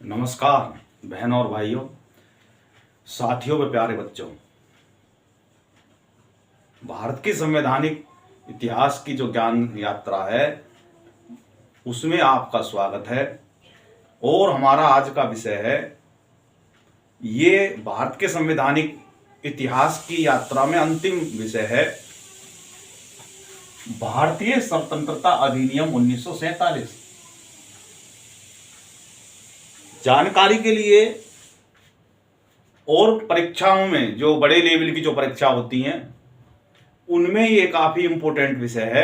नमस्कार बहनों और भाइयों, साथियों व प्यारे बच्चों। भारत की संवैधानिक इतिहास की जो ज्ञान यात्रा है उसमें आपका स्वागत है। और हमारा आज का विषय है, ये भारत के संवैधानिक इतिहास की यात्रा में अंतिम विषय है, भारतीय स्वतंत्रता अधिनियम 1947। जानकारी के लिए, और परीक्षाओं में जो बड़े लेवल की जो परीक्षा होती हैं उनमें ये काफी इंपॉर्टेंट विषय है।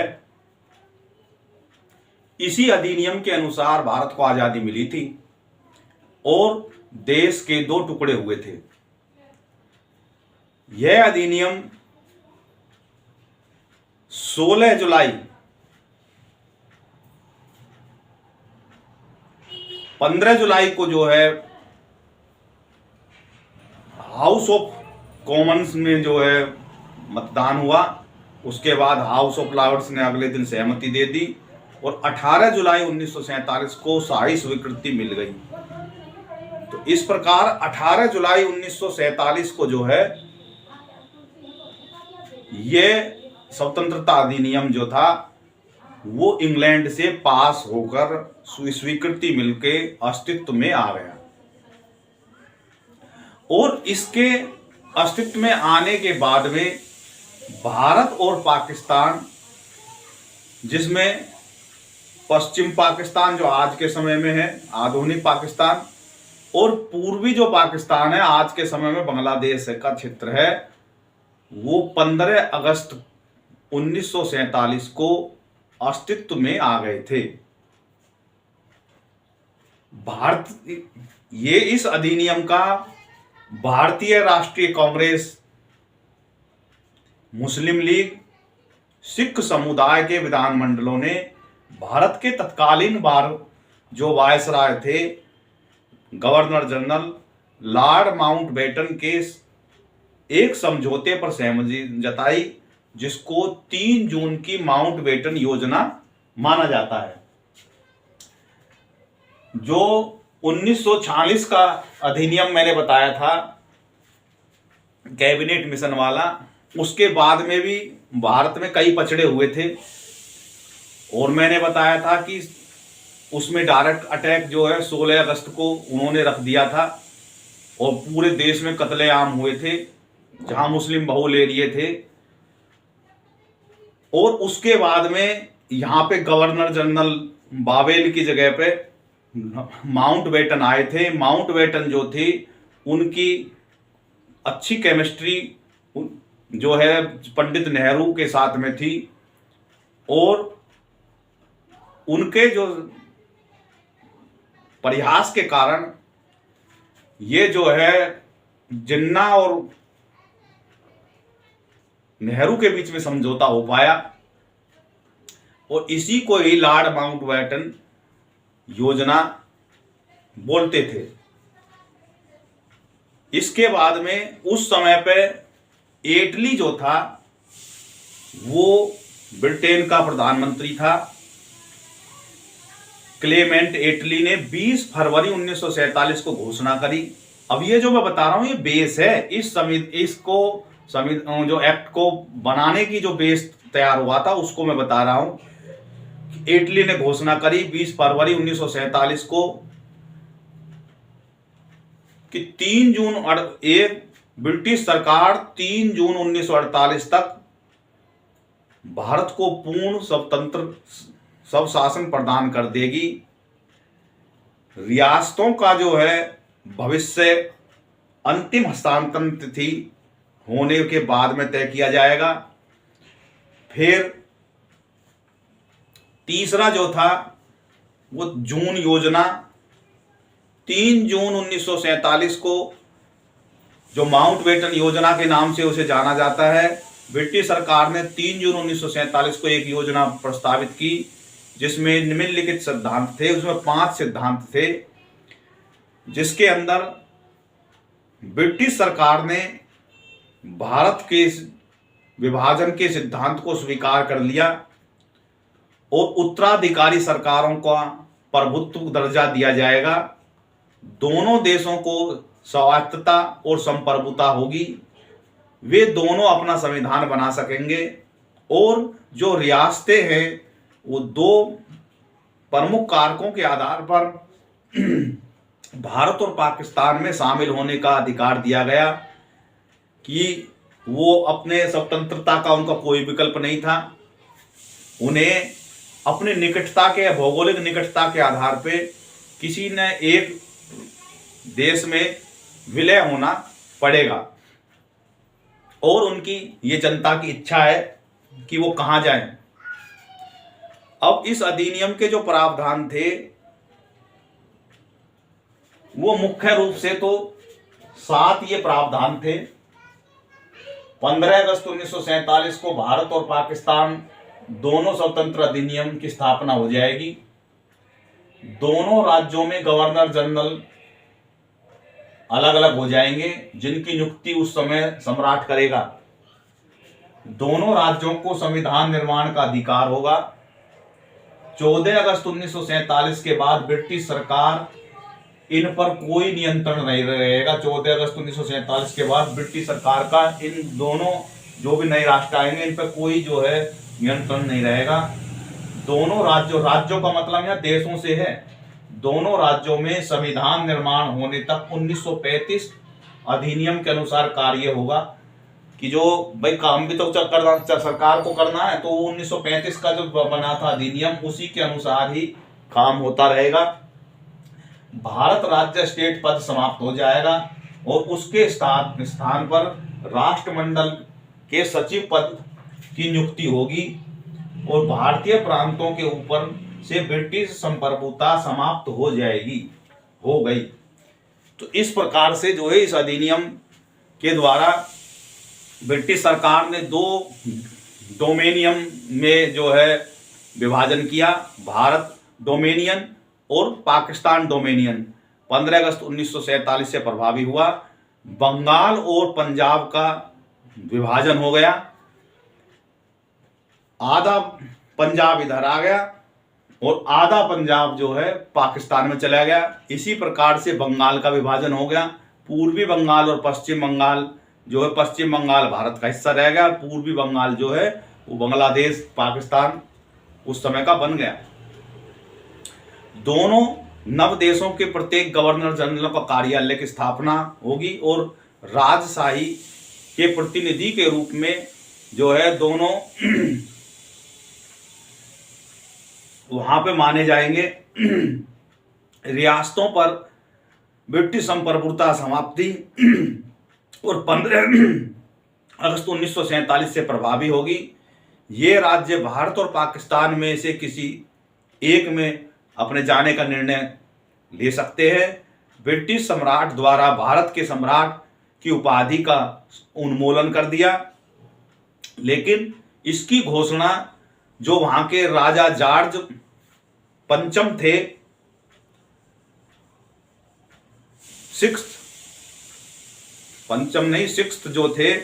इसी अधिनियम के अनुसार भारत को आजादी मिली थी और देश के दो टुकड़े हुए थे। यह अधिनियम 16 जुलाई 15 जुलाई को जो है हाउस ऑफ कॉमन्स में जो है मतदान हुआ। उसके बाद हाउस ऑफ लॉर्ड्स ने अगले दिन सहमति दे दी और 18 जुलाई 1947 को शाही स्वीकृति मिल गई। तो इस प्रकार 18 जुलाई 1947 को जो है ये स्वतंत्रता अधिनियम जो था वो इंग्लैंड से पास होकर स्वीकृति मिलके अस्तित्व में आ गया। और इसके अस्तित्व में आने के बाद में भारत और पाकिस्तान, जिसमें पश्चिम पाकिस्तान जो आज के समय में है आधुनिक पाकिस्तान, और पूर्वी जो पाकिस्तान है आज के समय में बांग्लादेश का क्षेत्र है, वो 15 अगस्त 1947 को अस्तित्व में आ गए थे। ये इस अधिनियम का भारतीय राष्ट्रीय कांग्रेस, मुस्लिम लीग, सिख समुदाय के विधानमंडलों ने भारत के तत्कालीन जो वायसराय थे, गवर्नर जनरल लॉर्ड माउंटबेटन के एक समझौते पर सहमति जताई, जिसको 3 जून की माउंटबेटन योजना माना जाता है। जो 1946 का अधिनियम मैंने बताया था कैबिनेट मिशन वाला, उसके बाद में भी भारत में कई पछड़े हुए थे और मैंने बताया था कि उसमें डायरेक्ट अटैक जो है 16 अगस्त को उन्होंने रख दिया था और पूरे देश में कत्लेआम हुए थे जहां मुस्लिम बहुल एरिया थे। और उसके बाद में यहाँ पे गवर्नर जनरल बावेल की जगह पे माउंटबेटन आए थे। माउंटबेटन जो थी उनकी अच्छी केमिस्ट्री जो है पंडित नेहरू के साथ में थी और उनके जो प्रयास के कारण ये जो है जिन्ना और नेहरू के बीच में समझौता हो पाया और इसी को ही लॉर्ड माउंटबेटन योजना बोलते थे। इसके बाद में उस समय पे एटली जो था वो ब्रिटेन का प्रधानमंत्री था। क्लेमेंट एटली ने 20 फरवरी 1947 को घोषणा करी। अब ये जो मैं बता रहा हूं ये बेस है, इसको जो एक्ट को बनाने की जो बेस तैयार हुआ था उसको मैं बता रहा हूं। इटली ने घोषणा करी 20 फरवरी 1947 को कि 3 जून ब्रिटिश सरकार 3 जून 1948 तक भारत को पूर्ण स्वतंत्र स्वशासन प्रदान कर देगी। रियासतों का जो है भविष्य अंतिम हस्तांतरण तिथि होने के बाद में तय किया जाएगा। फिर तीसरा जो था वो जून योजना, 3 जून 1947 को जो माउंटबेटन योजना के नाम से उसे जाना जाता है, ब्रिटिश सरकार ने 3 जून 1947 को एक योजना प्रस्तावित की जिसमें निम्नलिखित सिद्धांत थे। उसमें 5 सिद्धांत थे जिसके अंदर ब्रिटिश सरकार ने भारत के विभाजन के सिद्धांत को स्वीकार कर लिया और उत्तराधिकारी सरकारों का प्रभुत्व दर्जा दिया जाएगा। दोनों देशों को स्वायत्तता और संप्रभुता होगी, वे दोनों अपना संविधान बना सकेंगे और जो रियासतें हैं वो दो प्रमुख कारकों के आधार पर भारत और पाकिस्तान में शामिल होने का अधिकार दिया गया कि वो अपने स्वतंत्रता का उनका कोई विकल्प नहीं था। उन्हें अपनी निकटता के, भौगोलिक निकटता के आधार पे किसी न एक देश में विलय होना पड़ेगा और उनकी ये जनता की इच्छा है कि वो कहाँ जाएं। अब इस अधिनियम के जो प्रावधान थे वो मुख्य रूप से तो 7 ये प्रावधान थे। 15 अगस्त 1947 को भारत और पाकिस्तान दोनों स्वतंत्र अधिनियम की स्थापना हो जाएगी। दोनों राज्यों में गवर्नर जनरल अलग अलग हो जाएंगे जिनकी नियुक्ति उस समय सम्राट करेगा। दोनों राज्यों को संविधान निर्माण का अधिकार होगा। 14 अगस्त 1947 के बाद ब्रिटिश सरकार इन पर कोई नियंत्रण नहीं रहेगा। 14 अगस्त 1947 के बाद ब्रिटिश सरकार का इन दोनों जो भी नए राष्ट्र आएंगे इन पर कोई जो है नियंत्रण नहीं रहेगा। दोनों राज्यों का मतलब यहाँ देशों से है। दोनों राज्यों में संविधान निर्माण होने तक 1935 अधिनियम के अनुसार कार्य होगा कि जो भाई काम भी तो करना सरकार को करना है, तो 1935 का जो बना था अधिनियम उसी के अनुसार ही काम होता रहेगा। भारत राज्य स्टेट पद समाप्त हो जाएगा और उसके स्थान पर राष्ट्रमंडल के सचिव पद की नियुक्ति होगी और भारतीय प्रांतों के ऊपर से ब्रिटिश संप्रभुता समाप्त हो गई। तो इस प्रकार से जो है इस अधिनियम के द्वारा ब्रिटिश सरकार ने 2 डोमेनियन में जो है विभाजन किया, भारत डोमेनियन और पाकिस्तान डोमेनियन। 15 अगस्त 1947 से प्रभावी हुआ। बंगाल और पंजाब का विभाजन हो गया। आधा पंजाब इधर आ गया और आधा पंजाब जो है पाकिस्तान में चला गया। इसी प्रकार से बंगाल का विभाजन हो गया। पूर्वी बंगाल और पश्चिम बंगाल जो है, पश्चिम बंगाल भारत का हिस्सा रह गया, पूर्वी बंगाल जो है वो बांग्लादेश, पाकिस्तान उस समय का बन गया। दोनों नव देशों के प्रत्येक गवर्नर जनरल का कार्यालय की स्थापना होगी और राजशाही के प्रतिनिधि के रूप में जो है दोनों वहां पे माने जाएंगे। रियासतों पर ब्रिटिश संप्रभुता समाप्ति और 15 अगस्त 1947 से प्रभावी होगी। ये राज्य भारत और पाकिस्तान में से किसी एक में अपने जाने का निर्णय ले सकते हैं। ब्रिटिश सम्राट द्वारा भारत के सम्राट की उपाधि का उन्मूलन कर दिया, लेकिन इसकी घोषणा जो वहां के राजा जॉर्ज पंचम थे, 6th जो थे,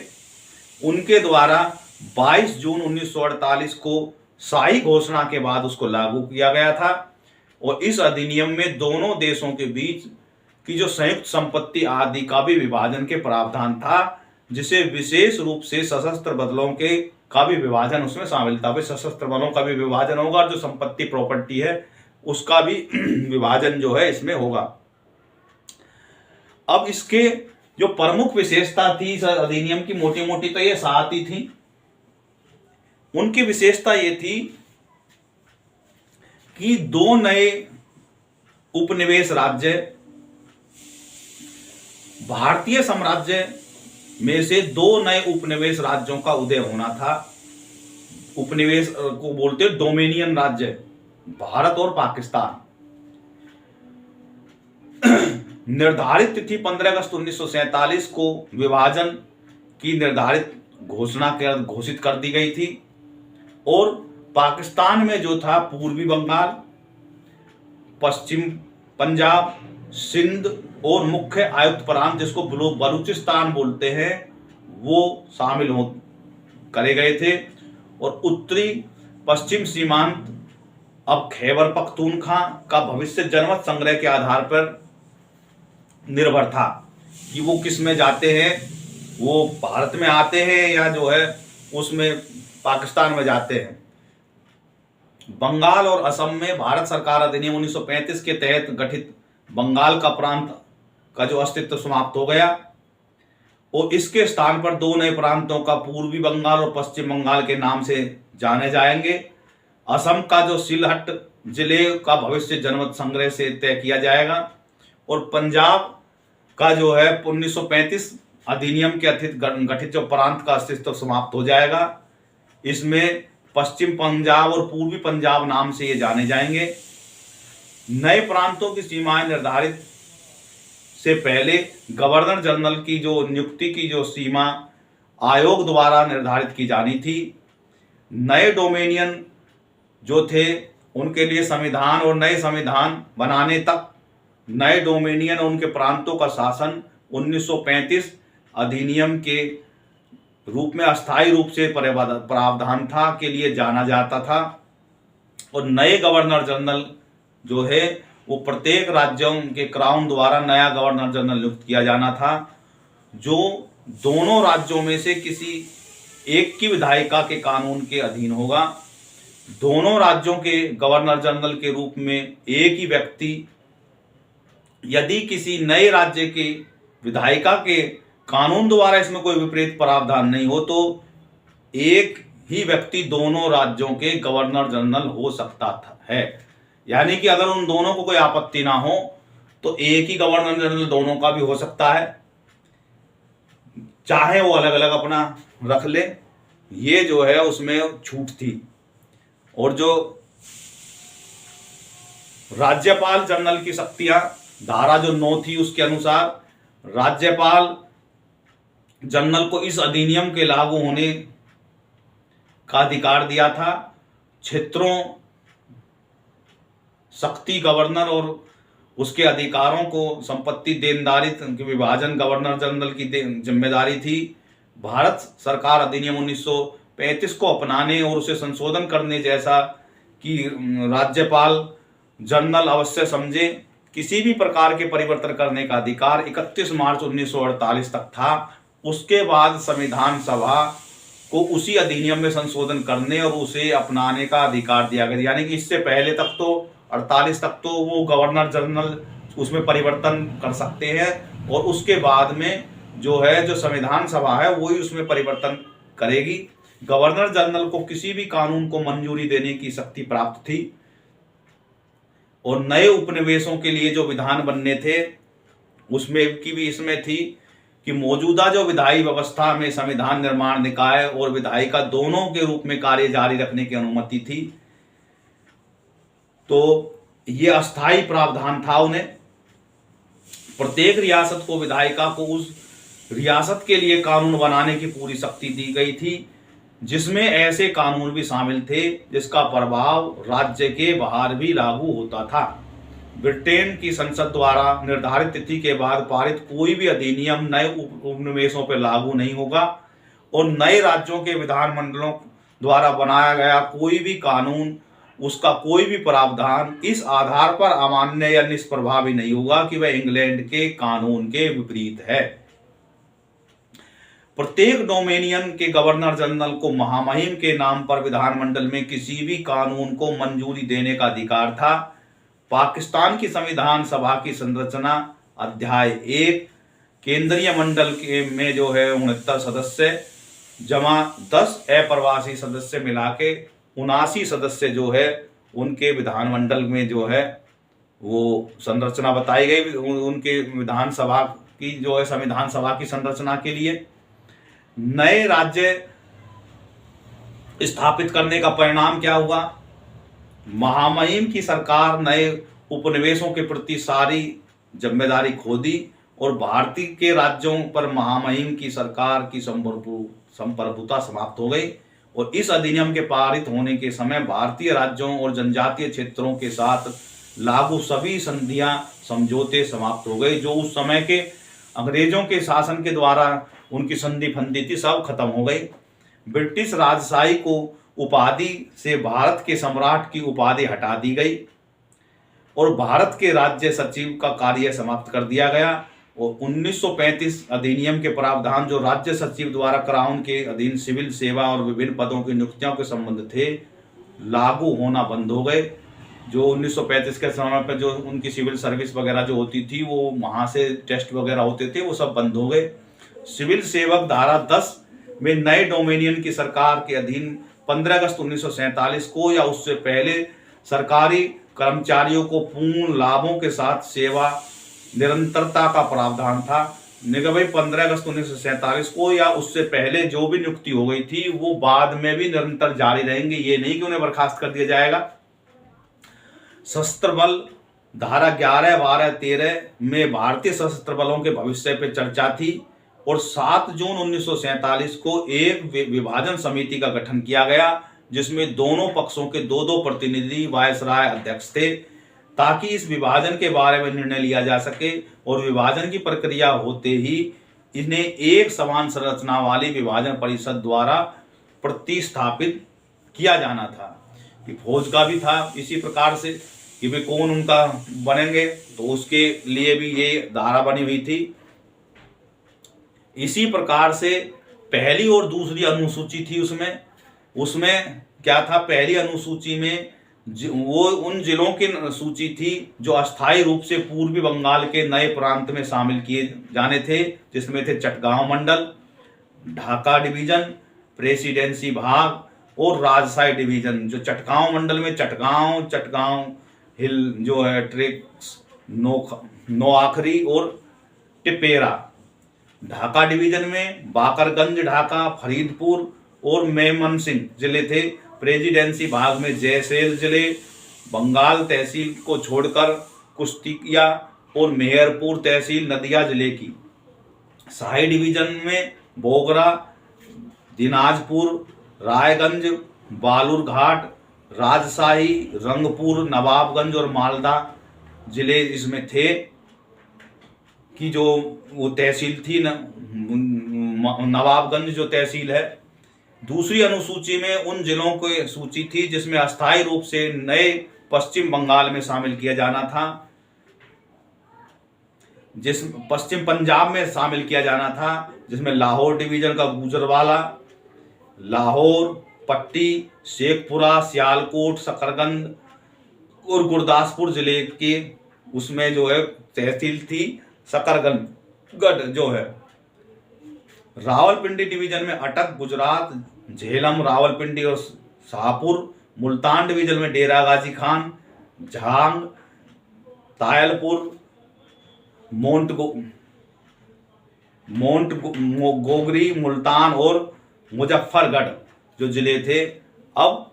उनके द्वारा 22 जून 1948 को शाही घोषणा के बाद उसको लागू किया गया था। और इस अधिनियम में दोनों देशों के बीच की जो संयुक्त संपत्ति आदि का भी विभाजन के प्रावधान था, जिसे विशेष रूप से सशस्त्र बलों के का भी विभाजन उसमें शामिल था। भाई सशस्त्र बलों का भी विभाजन होगा और जो संपत्ति प्रॉपर्टी है उसका भी विभाजन जो है इसमें होगा। अब इसके जो प्रमुख विशेषता थी इस अधिनियम की, मोटी मोटी तो ये 7 ही थी। उनकी विशेषता ये थी कि 2 नए उपनिवेश राज्य, भारतीय साम्राज्य में से 2 नए उपनिवेश राज्यों का उदय होना था। उपनिवेश को बोलते हैं डोमेनियन राज्य, भारत और पाकिस्तान। निर्धारित तिथि 15 अगस्त 1947 को विभाजन की निर्धारित घोषित कर दी गई थी और पाकिस्तान में जो था पूर्वी बंगाल, पश्चिम पंजाब, सिंध और मुख्य आयुक्त प्रांत जिसको बलूचिस्तान बोलते हैं वो शामिल करे गए थे। और उत्तरी पश्चिम सीमांत अब खैबर पख्तूनख्वा का भविष्य जनमत संग्रह के आधार पर निर्भर था कि वो किस में जाते हैं, वो भारत में आते हैं या जो है उसमें पाकिस्तान में जाते हैं। बंगाल और असम में भारत सरकार अधिनियम 1935 के तहत गठित बंगाल का प्रांत का जो अस्तित्व समाप्त हो गया और इसके स्थान पर दो नए प्रांतों का पूर्वी बंगाल और पश्चिम बंगाल के नाम से जाने जाएंगे। असम का जो सिलहट जिले का भविष्य जनमत संग्रह से तय किया जाएगा और पंजाब का जो है 1935 अधिनियम के अतिरिक्त गठित जो प्रांत का अस्तित्व समाप्त हो जाएगा। इसमें पश्चिम पंजाब और पूर्वी पंजाब नाम से ये जाने जाएंगे। नए प्रांतों की सीमाएं निर्धारित से पहले गवर्नर जनरल की जो नियुक्ति की जो सीमा आयोग द्वारा निर्धारित की जानी थी। नए डोमेनियन जो थे उनके लिए संविधान और नए संविधान बनाने तक नए डोमेनियन और उनके प्रांतों का शासन 1935 अधिनियम के रूप में अस्थायी रूप से प्रावधान था के लिए जाना जाता था। और नए गवर्नर जनरल जो है वो प्रत्येक राज्यों के क्राउन द्वारा नया गवर्नर जनरल नियुक्त किया जाना था, जो दोनों राज्यों में से किसी एक की विधायिका के कानून के अधीन होगा। दोनों राज्यों के गवर्नर जनरल के रूप में एक ही व्यक्ति, यदि किसी नए राज्य के विधायिका के कानून द्वारा इसमें कोई विपरीत प्रावधान नहीं हो तो एक ही व्यक्ति दोनों राज्यों के गवर्नर जनरल हो सकता है। यानी कि अगर उन दोनों को कोई आपत्ति ना हो तो एक ही गवर्नर जनरल दोनों का भी हो सकता है, चाहे वो अलग अलग अपना रख ले। ये जो है उसमें छूट थी। और जो राज्यपाल जनरल की शक्तियां धारा जो 9 थी उसके अनुसार राज्यपाल जनरल को इस अधिनियम के लागू होने का अधिकार दिया था। क्षेत्रों, शक्ति गवर्नर और उसके अधिकारों को संपत्ति देनदारी के विभाजन गवर्नर जनरल की जिम्मेदारी थी। भारत सरकार अधिनियम 1935 को अपनाने और उसे संशोधन करने जैसा कि राज्यपाल जनरल अवश्य समझे किसी भी प्रकार के परिवर्तन करने का अधिकार 31 मार्च 1948 तक था। उसके बाद संविधान सभा को उसी अधिनियम में संशोधन करने और उसे अपनाने का अधिकार दिया गया। यानी कि इससे पहले तक तो 48 तक तो वो गवर्नर जनरल उसमें परिवर्तन कर सकते हैं और उसके बाद में जो है जो संविधान सभा है वही उसमें परिवर्तन करेगी। गवर्नर जनरल को किसी भी कानून को मंजूरी देने की शक्ति प्राप्त थी। और नए उपनिवेशों के लिए जो विधान बनने थे उसमें की भी इसमें थी कि मौजूदा जो विधायी व्यवस्था में संविधान निर्माण निकाय और विधायिका दोनों के रूप में कार्य जारी रखने की अनुमति थी। तो ये अस्थायी प्रावधान था। उन्हें प्रत्येक रियासत को विधायिका को उस रियासत के लिए कानून बनाने की पूरी शक्ति दी गई थी, जिसमें ऐसे कानून भी शामिल थे जिसका प्रभाव राज्य के बाहर भी लागू होता था। ब्रिटेन की संसद द्वारा निर्धारित तिथि के बाद पारित कोई भी अधिनियम नए उपनिवेशों पर लागू नहीं होगा और नए राज्यों के विधानमंडलों द्वारा बनाया गया कोई भी कानून, उसका कोई भी प्रावधान इस आधार पर अमान्य या निष्प्रभावी नहीं होगा कि वह इंग्लैंड के कानून के विपरीत है। प्रत्येक डोमेनियन के गवर्नर जनरल को महामहिम के नाम पर विधानमंडल में किसी भी कानून को मंजूरी देने का अधिकार था। पाकिस्तान की संविधान सभा की संरचना अध्याय 1 केंद्रीय मंडल के में जो है 69 सदस्य जमा 10 अप्रवासी सदस्य मिला के 79 सदस्य जो है उनके विधानमंडल में जो है वो संरचना बताई गई। उनके विधानसभा की जो है संविधान सभा की संरचना के लिए नए राज्य स्थापित करने का परिणाम क्या हुआ? महामहिम की सरकार नए उपनिवेशों के प्रति सारी जिम्मेदारी खो दी और भारतीय के राज्यों पर महामहिम की सरकार की संप्रभुता समाप्त हो गई। और इस अधिनियम के पारित होने के समय भारतीय राज्यों और जनजातीय क्षेत्रों के साथ लागू सभी संधियां समझौते समाप्त हो गए। जो उस समय के अंग्रेजों के शासन के द्वारा उनकी संधि फंदी थी, सब खत्म हो गई। ब्रिटिश राजशाही को उपाधि से भारत के सम्राट की उपाधि हटा दी गई और भारत के राज्य सचिव का कार्य समाप्त कर दिया गया। और 1935 अधिनियम के प्रावधान जो राज्य सचिव द्वारा क्राउन के अधीन सिविल सेवा और विभिन्न पदों की नियुक्तियों के संबंध थे, लागू होना बंद हो गए। जो 1935 के समय पर जो उनकी सिविल सर्विस वगैरह जो होती थी, वो वहाँ से टेस्ट वगैरह होते थे, वो सब बंद हो गए। सिविल सेवक धारा 10 में नए डोमिनियन की सरकार के अधीन 15 अगस्त 1947 को या उससे पहले सरकारी कर्मचारियों को पूर्ण लाभों के साथ सेवा निरंतरता का प्रावधान था। भाई 15 अगस्त 1947 को या उससे पहले जो भी नियुक्ति हो गई थी वो बाद में भी निरंतर जारी रहेंगे, ये नहीं कि उन्हें बर्खास्त कर दिया जाएगा। सशस्त्र बल धारा 11, 12, 13 में भारतीय सशस्त्र बलों के भविष्य पर चर्चा थी और 7 जून 1947 को एक विभाजन समिति का गठन किया गया, जिसमें दोनों पक्षों के 2-2 प्रतिनिधि वायसराय अध्यक्ष थे, ताकि इस विभाजन के बारे में निर्णय लिया जा सके। और विभाजन की प्रक्रिया होते ही इन्हें एक समान संरचना वाली विभाजन परिषद द्वारा प्रतिस्थापित किया जाना था। कि फौज का भी था इसी प्रकार से कि वे कौन उनका बनेंगे, तो उसके लिए भी ये धारा बनी हुई थी। इसी प्रकार से पहली और दूसरी अनुसूची थी, उसमें क्या था, पहली अनुसूची में वो उन जिलों की सूची थी जो अस्थायी रूप से पूर्वी बंगाल के नए प्रांत में शामिल किए जाने थे, जिसमें थे चटगांव मंडल, ढाका डिवीजन, प्रेसिडेंसी भाग और राजशाही डिवीजन। जो चटगांव मंडल में चटगांव हिल जो है, ट्रिक्स, नोआखरी और टिपेरा। ढाका डिवीजन में बाकरगंज, ढाका, फरीदपुर और मेमनसिंह जिले थे। प्रेसिडेंसी भाग में जयसेल जिले, बंगाल तहसील को छोड़कर कुश्तिया और मेहरपुर तहसील नदिया जिले की। शाही डिवीजन में बोगरा, दिनाजपुर, रायगंज, बालूरघाट, राजशाही, रंगपुर, नवाबगंज और मालदा जिले इसमें थे। कि जो वो तहसील थी नवाबगंज जो तहसील है। दूसरी अनुसूची में उन जिलों की सूची थी जिसमें अस्थायी रूप से नए पश्चिम बंगाल में शामिल किया जाना था, पश्चिम पंजाब में शामिल किया जाना था, जिसमें लाहौर डिवीजन का गुजरवाला, लाहौर, पट्टी, शेखपुरा, सियालकोट, शकरगंज और गुरदासपुर जिले के उसमें जो है तहसील थी शकरगंज जो है। रावलपिंडी डिवीजन में अटक, गुजरात, झेलम, रावलपिंडी और शाहपुर। मुल्तान डिवीजन में डेरा गाजी खान, झांग, तायलपुर, गोगरी, मुल्तान और मुजफ्फरगढ़ जो जिले थे। अब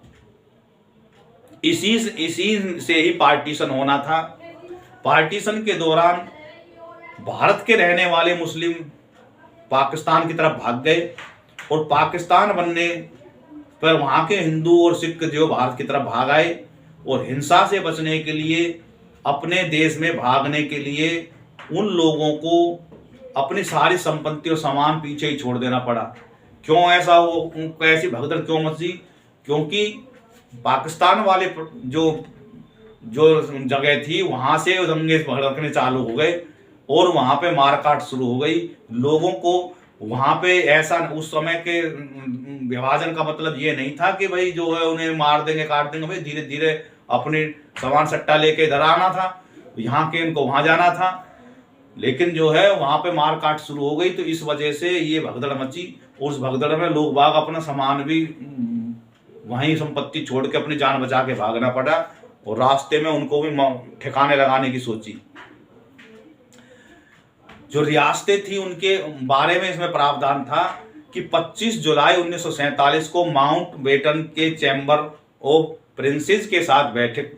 इसी से ही पार्टीशन होना था। पार्टीशन के दौरान भारत के रहने वाले मुस्लिम पाकिस्तान की तरफ भाग गए और पाकिस्तान बनने पर वहाँ के हिंदू और सिख जो भारत की तरफ भाग आए और हिंसा से बचने के लिए अपने देश में भागने के लिए उन लोगों को अपनी सारी संपत्ति और सामान पीछे ही छोड़ देना पड़ा। क्यों ऐसा हो, ऐसी भगदड़ क्यों मची? क्योंकि पाकिस्तान वाले जो जगह थी वहाँ से दंगे भड़कने चालू हो गए और वहाँ पे मारकाट शुरू हो गई। लोगों को वहाँ पे ऐसा, उस समय के विभाजन का मतलब ये नहीं था कि भाई जो है उन्हें मार देंगे काट देंगे, भाई धीरे धीरे अपनी सामान सट्टा लेके इधर आना था, यहाँ के इनको वहाँ जाना था। लेकिन जो है वहाँ पे मार काट शुरू हो गई, तो इस वजह से ये भगदड़ मची। उस भगदड़ में लोग बाग अपना सामान भी वहीं संपत्ति छोड़ के अपनी जान बचा के भागना पड़ा और रास्ते में उनको भी ठिकाने लगाने की सोची। जो रियासतें थी उनके बारे में इसमें प्रावधान था कि 25 जुलाई 1947 को माउंट बेटन के चैम्बर ऑफ प्रिंसेस के साथ बैठक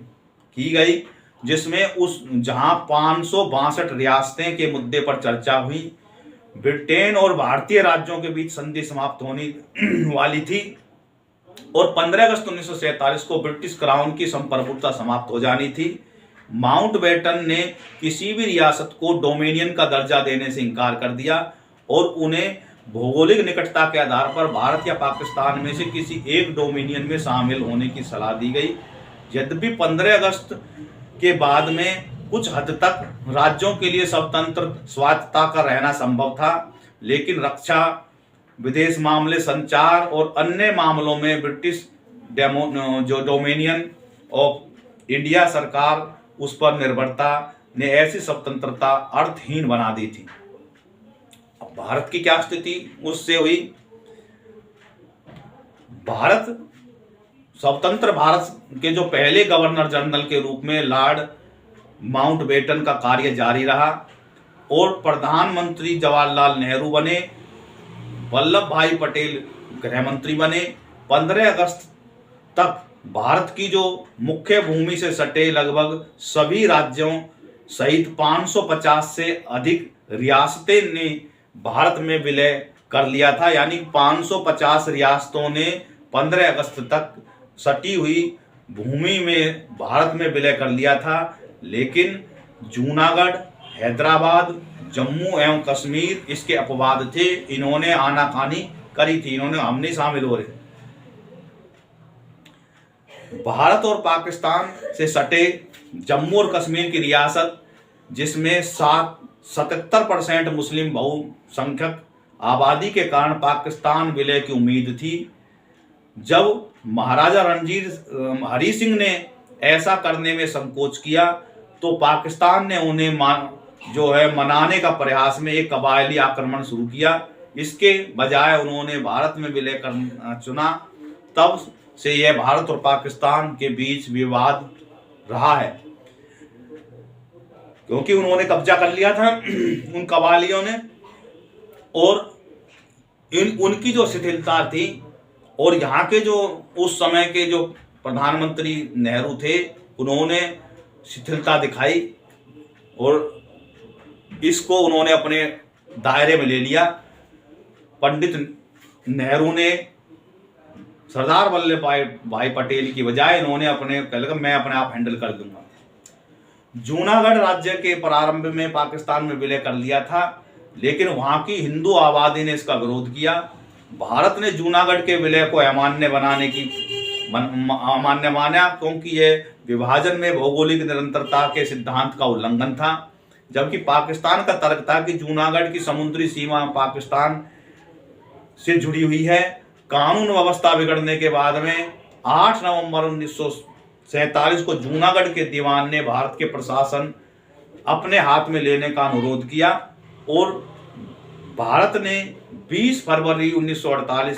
की गई, जिसमें जहां 562 रियासतें के मुद्दे पर चर्चा हुई। ब्रिटेन और भारतीय राज्यों के बीच संधि समाप्त होने वाली थी और 15 अगस्त 1947 को ब्रिटिश क्राउन की संप्रभुता समाप्त हो जानी थी। माउंटबेटन ने किसी भी रियासत को डोमिनियन का दर्जा देने से इनकार कर दिया और उन्हें भौगोलिक निकटता के आधार पर भारत या पाकिस्तान में से किसी एक डोमिनियन में शामिल होने की सलाह दी गई। यद्यपि 15 अगस्त के बाद में कुछ हद तक राज्यों के लिए स्वतंत्र स्वायत्तता का रहना संभव था, लेकिन रक्षा, विदेश मामले, संचार और अन्य मामलों में ब्रिटिश डोमिनियन ऑफ इंडिया सरकार उस पर निर्भरता ने ऐसी स्वतंत्रता अर्थहीन बना दी थी। अब भारत की क्या स्थिति उससे हुई? भारत स्वतंत्र भारत के जो पहले गवर्नर जनरल के रूप में लॉर्ड माउंटबेटन का कार्य जारी रहा और प्रधानमंत्री जवाहरलाल नेहरू बने, वल्लभ भाई पटेल गृह मंत्री बने। 15 अगस्त तक भारत की जो मुख्य भूमि से सटे लगभग सभी राज्यों सहित 550 से अधिक रियासतें ने भारत में विलय कर लिया था। यानी 550 रियासतों ने 15 अगस्त तक सटी हुई भूमि में भारत में विलय कर लिया था, लेकिन जूनागढ़, हैदराबाद, जम्मू एवं कश्मीर इसके अपवाद थे। इन्होंने आनाकानी करी थी, इन्होंने हम नहीं शामिल हो रहे। भारत और पाकिस्तान से सटे जम्मू और कश्मीर की रियासत, जिसमें 77% मुस्लिम बहुसंख्यक आबादी के कारण पाकिस्तान विलय की उम्मीद थी। जब महाराजा रणजीत हरि सिंह ने ऐसा करने में संकोच किया तो पाकिस्तान ने उन्हें मनाने का प्रयास में एक कबायली आक्रमण शुरू किया। इसके बजाय उन्होंने भारत में विलय करना चुना। तब से यह भारत और पाकिस्तान के बीच विवाद रहा है, क्योंकि उन्होंने कब्जा कर लिया था उन कबायलियों ने, और उनकी जो शिथिलता थी, और यहाँ के जो उस समय के जो प्रधानमंत्री नेहरू थे उन्होंने शिथिलता दिखाई और इसको उन्होंने अपने दायरे में ले लिया। पंडित नेहरू ने सरदार वल्लभ भाई पटेल की बजाय इन्होंने मैं अपने आप हैंडल कर दूंगा। जूनागढ़ राज्य के प्रारंभ में पाकिस्तान में विलय कर लिया था, लेकिन वहां की हिंदू आबादी ने इसका विरोध किया। भारत ने जूनागढ़ के विलय को अमान्य माना, क्योंकि यह विभाजन में भौगोलिक निरंतरता के सिद्धांत का उल्लंघन था। जबकि पाकिस्तान का तर्क था कि जूनागढ़ की समुद्री सीमा पाकिस्तान से जुड़ी हुई है। कानून व्यवस्था बिगड़ने के बाद में 8 नवंबर 1947 को जूनागढ़ के दीवान ने भारत के प्रशासन अपने हाथ में लेने का अनुरोध किया और भारत ने 20 फरवरी 1948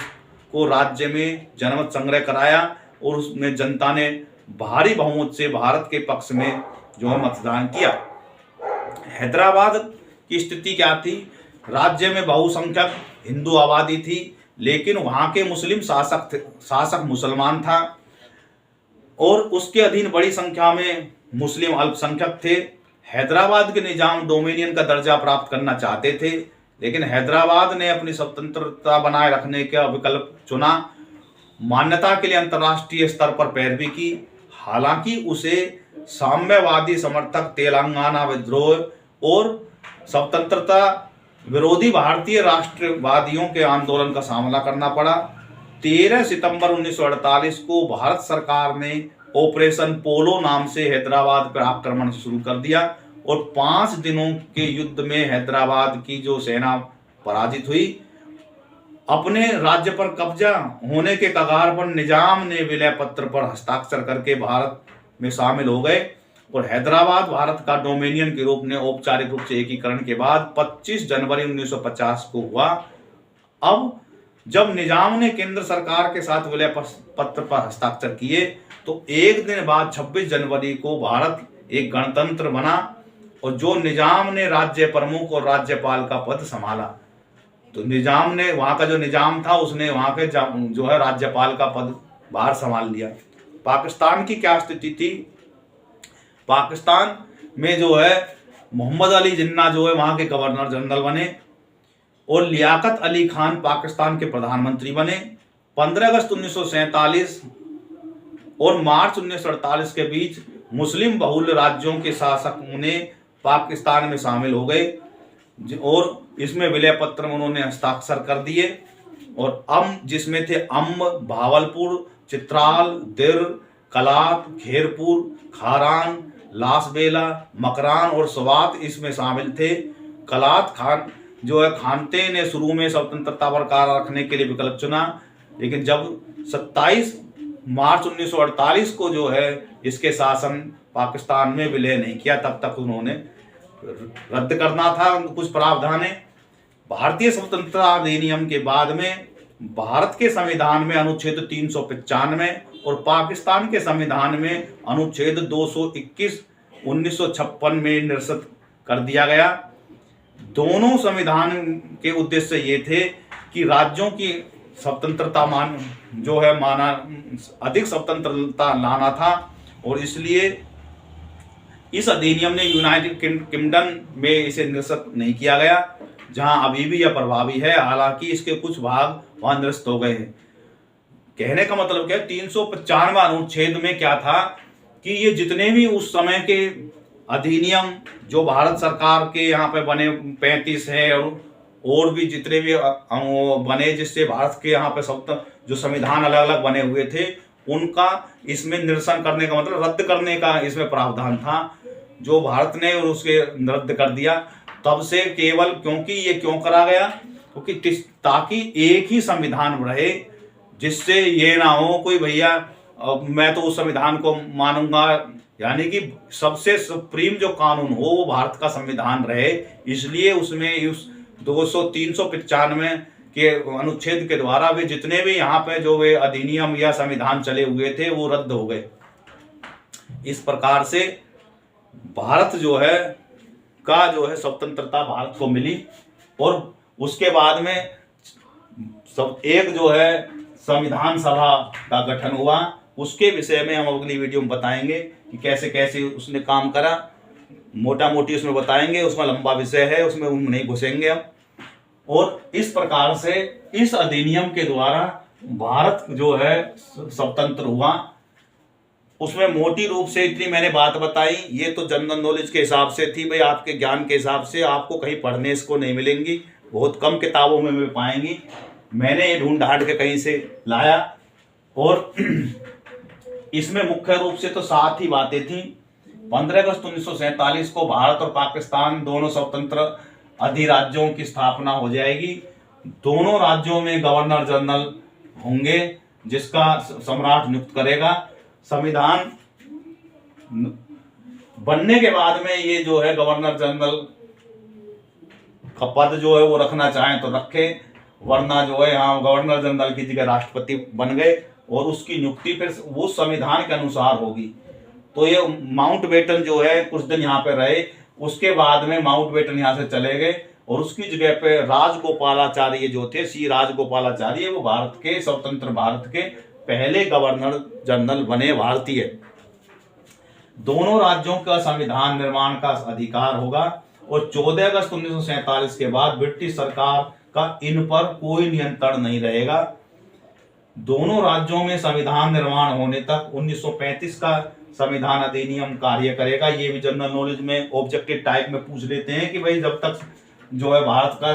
को राज्य में जनमत संग्रह कराया और उसमें जनता ने भारी बहुमत से भारत के पक्ष में मतदान किया। हैदराबाद की स्थिति क्या थी? राज्य में बहुसंख्यक हिंदू आबादी थी, लेकिन वहां के मुस्लिम शासक मुसलमान था और उसके अधीन बड़ी संख्या में मुस्लिम अल्पसंख्यक थे। हैदराबाद के निजाम डोमिनियन का दर्जा प्राप्त करना चाहते थे, लेकिन हैदराबाद ने अपनी स्वतंत्रता बनाए रखने का विकल्प चुना। मान्यता के लिए अंतर्राष्ट्रीय स्तर पर पैरवी की। हालांकि उसे साम्यवादी समर्थक, तेलंगाना विद्रोह और स्वतंत्रता विरोधी भारतीय राष्ट्रवादियों के आंदोलन का सामना करना पड़ा। 13 सितंबर 1948 को भारत सरकार ने ऑपरेशन पोलो नाम से हैदराबाद पर आक्रमण शुरू कर दिया और 5 दिनों के युद्ध में हैदराबाद की जो सेना पराजित हुई। अपने राज्य पर कब्जा होने के कगार पर निजाम ने विलय पत्र पर हस्ताक्षर करके भारत में शामिल हो गए और हैदराबाद भारत का डोमिनियन के रूप में औपचारिक रूप से एकीकरण के बाद 25 जनवरी 1950 को हुआ। अब जब निजाम ने केंद्र सरकार के साथ विलय पत्र पर हस्ताक्षर किए तो एक दिन बाद 26 जनवरी को भारत एक गणतंत्र बना और जो निजाम ने राज्य प्रमुख और राज्यपाल का पद संभाला। तो निजाम ने, वहां का जो निजाम था उसने वहां के राज्यपाल का पद बाहर संभाल लिया। पाकिस्तान की क्या स्थिति थी? पाकिस्तान में मोहम्मद अली जिन्ना वहां के गवर्नर जनरल बने और लियाकत अली खान पाकिस्तान के प्रधानमंत्री बने। 15 अगस्त 1947 और मार्च 1948 के बीच मुस्लिम बहुल राज्यों के शासक ने पाकिस्तान में शामिल हो गए और इसमें विलय पत्र में उन्होंने हस्ताक्षर कर दिए और जिसमें थे भावलपुर, चित्राल, दिर, कलात, घेरपुर, खारान, लासबेला, मकरान और स्वात इसमें शामिल थे। कलात खान जो है खानते ने शुरू में स्वतंत्रता बरकरार रखने के लिए विकल्प चुना, लेकिन जब 27 मार्च 1948 को जो है इसके शासन पाकिस्तान में विलय नहीं किया, तब तक उन्होंने रद्द करना था कुछ प्रावधान। भारतीय स्वतंत्रता अधिनियम के बाद में भारत के संविधान में अनुच्छेद 395 और पाकिस्तान के संविधान में अनुच्छेद 221 1956 में निरस्त कर दिया गया। दोनों संविधान के उद्देश्य ये थे कि राज्यों की स्वतंत्रता माना अधिक स्वतंत्रता लाना था, और इसलिए इस अधिनियम ने यूनाइटेड किंगडम में इसे निरस्त नहीं किया गया, जहां अभी भी यह प्रभावी है। हालांकि इसके कुछ भाग वहां निरस्त हो गए हैं। कहने का मतलब क्या है, 395 अनुच्छेद में क्या था कि ये जितने भी उस समय के अधिनियम जो भारत सरकार के यहाँ पे बने 35 हैं और भी जितने भी बने जिससे भारत के यहाँ पे सब जो संविधान अलग अलग बने हुए थे, उनका इसमें निरसन करने का मतलब रद्द करने का इसमें प्रावधान था, जो भारत ने और उसके रद्द कर दिया। तब से केवल क्योंकि ये क्यों करा गया, क्योंकि ताकि एक ही संविधान रहे, जिससे ये ना हो कोई भैया मैं तो उस संविधान को मानूंगा, यानी कि सबसे सुप्रीम जो कानून हो वो भारत का संविधान रहे। इसलिए उसमें उस 395 के अनुच्छेद के द्वारा भी जितने भी यहाँ पे जो वे अधिनियम या संविधान चले हुए थे वो रद्द हो गए। इस प्रकार से भारत जो है स्वतंत्रता भारत को मिली, और उसके बाद में सब एक जो है संविधान सभा का गठन हुआ। उसके विषय में हम अगली वीडियो में बताएंगे कि कैसे कैसे उसने काम करा, मोटा मोटी उसमें बताएंगे, उसमें लंबा विषय है, उसमें नहीं घुसेंगे हम। और इस प्रकार से इस अधिनियम के द्वारा भारत जो है स्वतंत्र हुआ। उसमें मोटी रूप से इतनी मैंने बात बताई, ये तो जनरल नॉलेज के हिसाब से थी भाई, आपके ज्ञान के हिसाब से आपको कहीं पढ़ने इसको नहीं मिलेंगी, बहुत कम किताबों में भी पाएंगी। मैंने ये ढूंढ ढांड के कहीं से लाया, और इसमें मुख्य रूप से तो 7 ही बातें थी। 15 अगस्त 1947 को भारत और पाकिस्तान दोनों स्वतंत्र अधिराज्यों की स्थापना हो जाएगी। दोनों राज्यों में गवर्नर जनरल होंगे, जिसका सम्राट नियुक्त करेगा। संविधान बनने के बाद में ये जो है गवर्नर जनरल का पद जो है वो रखना चाहें तो रखे, वरना जो है यहाँ गवर्नर जनरल की जगह राष्ट्रपति बन गए, और उसकी नियुक्ति फिर वो संविधान के अनुसार होगी। तो ये माउंटबेटन जो है कुछ दिन यहाँ पे रहे, उसके बाद में माउंटबेटन यहाँ से चले गए, और उसकी जगह पे राजगोपालाचार्य जो थे, सी राजगोपालाचार्य, वो भारत के स्वतंत्र भारत के पहले गवर्नर जनरल बने भारतीय। दोनों राज्यों का संविधान निर्माण का अधिकार होगा, और 14 अगस्त 1947 के बाद ब्रिटिश सरकार का इन पर कोई नियंत्रण नहीं रहेगा। दोनों राज्यों में संविधान निर्माण होने तक 1935 का संविधान अधिनियम कार्य करेगा। ये भी जनरल नॉलेज में ऑब्जेक्टिव टाइप में पूछ लेते हैं कि भाई जब तक जो है भारत का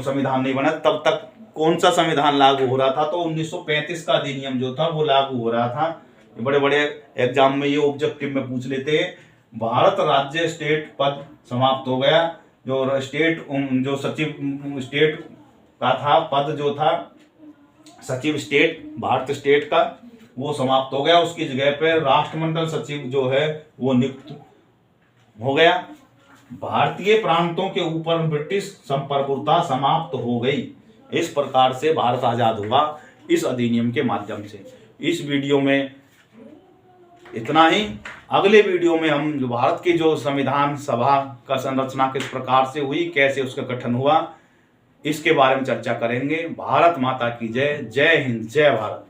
संविधान नहीं बना तब तक कौन सा संविधान लागू हो रहा था, तो 1935 का अधिनियम जो था वो लागू हो रहा था। बड़े बड़े एग्जाम में ये ऑब्जेक्टिव में पूछ लेते हैं। भारत राज्य स्टेट पद समाप्त हो गया, जो स्टेट जो सचिव स्टेट का था पद जो था सचिव स्टेट भारत स्टेट का, वो समाप्त हो गया। उसकी जगह पे राष्ट्रमंडल सचिव जो है वो नियुक्त हो गया। भारतीय प्रांतों के ऊपर ब्रिटिश संप्रभुता समाप्त हो गई। इस प्रकार से भारत आजाद हुआ इस अधिनियम के माध्यम से। इस वीडियो में इतना ही। अगले वीडियो में हम जो भारत की जो संविधान सभा का संरचना किस प्रकार से हुई, कैसे उसका गठन हुआ, इसके बारे में चर्चा करेंगे। भारत माता की जय। जय हिंद, जय भारत।